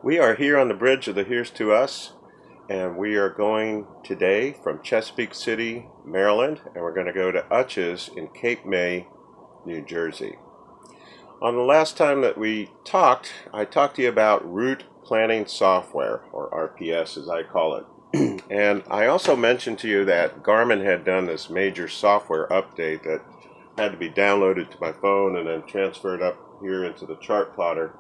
We are here on the bridge of the Here's to Us, and we are going today from Chesapeake City, Maryland, and we're going to go to Utsch's in Cape May, New Jersey. On the last time that we talked, I talked to you about route planning software, or RPS as I call it. And I also mentioned to you that Garmin had done this major software update that had to be downloaded to my phone and then transferred up here into the chart plotter.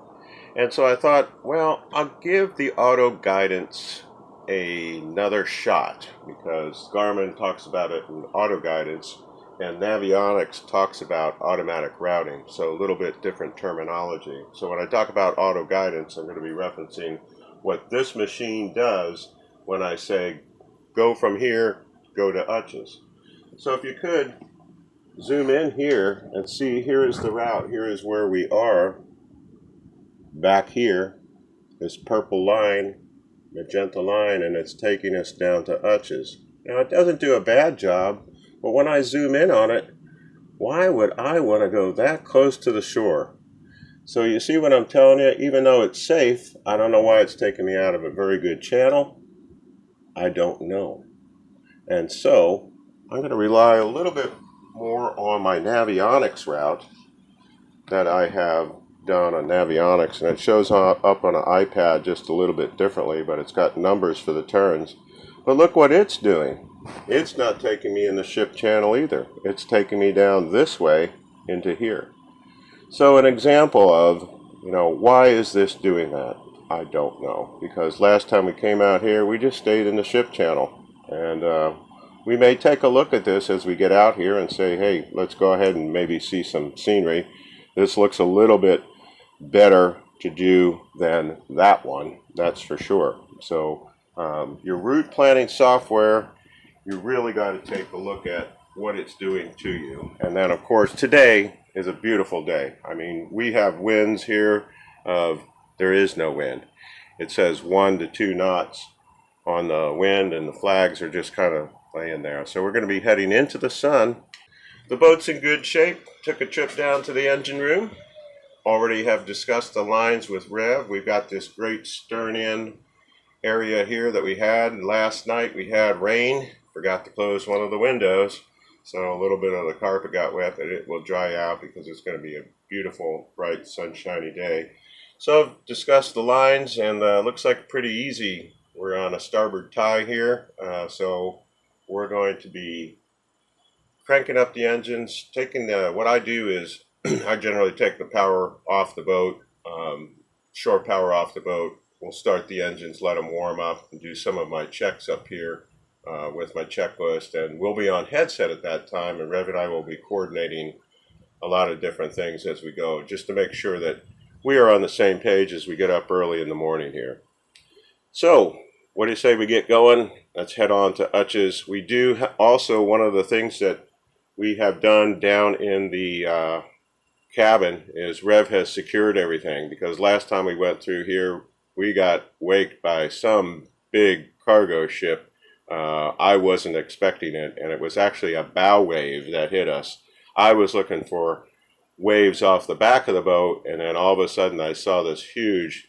And so I thought, well, I'll give the auto guidance another shot because Garmin talks about it in auto guidance and Navionics talks about automatic routing, so a little bit different terminology. So when I talk about auto guidance, I'm going to be referencing what this machine does when I say go from here, go to Utsch's. So if you could zoom in here and see, here is the route, here is where we are. Back here, this purple line, magenta line, and it's taking us down to Utsch's. Now it doesn't do a bad job, but when I zoom in on it, why would I want to go that close to the shore? So you see what I'm telling you, even though it's safe, I don't know why it's taking me out of a very good channel. I don't know. And so I'm going to rely a little bit more on my Navionics route that I have done on Navionics, and it shows up on an iPad just a little bit differently, but it's got numbers for the turns. But look what it's doing. It's not taking me in the ship channel either. It's taking me down this way into here. So an example of, why is this doing that? I don't know, because last time we came out here, we just stayed in the ship channel. And we may take a look at this as we get out here and say, hey, let's go ahead and maybe see some scenery. This looks a little bit better to do than that one, that's for sure. So your route planning software, you really got to take a look at what it's doing to you. And then of course today is a beautiful day. I mean, we have winds here of, there is no wind. It says 1 to 2 knots on the wind, and the flags are just kind of laying there. So we're going to be heading into the sun. The boat's in good shape. Took a trip down to the engine room. Already have discussed the lines with Rev. We've got this great stern-in area here that we had. Last night we had rain. Forgot to close one of the windows. So a little bit of the carpet got wet, but it will dry out because it's going to be a beautiful, bright, sunshiny day. So I've discussed the lines, and looks like pretty easy. We're on a starboard tie here. So we're going to be cranking up the engines, taking what I do is I generally take the power off the boat, shore power off the boat. We'll start the engines, let them warm up, and do some of my checks up here with my checklist. And we'll be on headset at that time, and Rev and I will be coordinating a lot of different things as we go, just to make sure that we are on the same page as we get up early in the morning here. So, what do you say we get going? Let's head on to Utsch's. We do also, one of the things that we have done down in the cabin is Rev has secured everything, because last time we went through here we got waked by some big cargo ship. I wasn't expecting it, and it was actually a bow wave that hit us. I was looking for waves off the back of the boat, and then all of a sudden I saw this huge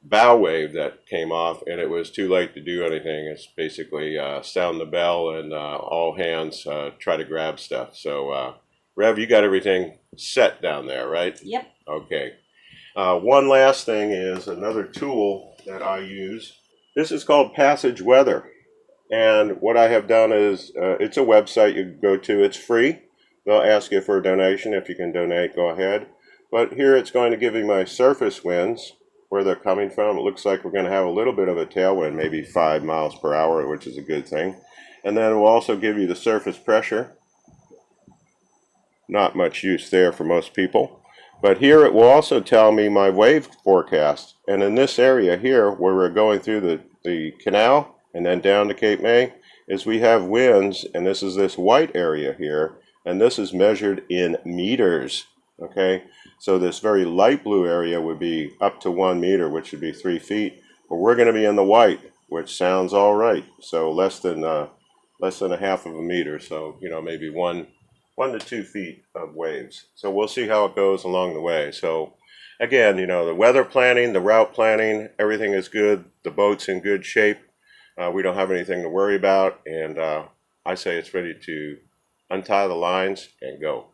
bow wave that came off, and it was too late to do anything. It's basically sound the bell and all hands try to grab stuff. So Rev, you got everything set down there, right? Yep. Okay. One last thing is another tool that I use. This is called Passage Weather. And what I have done is, it's a website you can go to. It's free. They'll ask you for a donation. If you can donate, go ahead. But here it's going to give you my surface winds, where they're coming from. It looks like we're going to have a little bit of a tailwind, maybe 5 miles per hour, which is a good thing. And then it will also give you the surface pressure. Not much use there for most people. But here it will also tell me my wave forecast. And in this area here, where we're going through the canal and then down to Cape May, is we have winds, and this is this white area here, and this is measured in meters. Okay, so this very light blue area would be up to 1 meter, which would be 3 feet. But we're going to be in the white, which sounds all right. So less than a half of a meter. So maybe 1 to 2 feet of waves. So we'll see how it goes along the way. So again, the weather planning, the route planning, everything is good. The boat's in good shape. We don't have anything to worry about, and I say it's ready to untie the lines and go.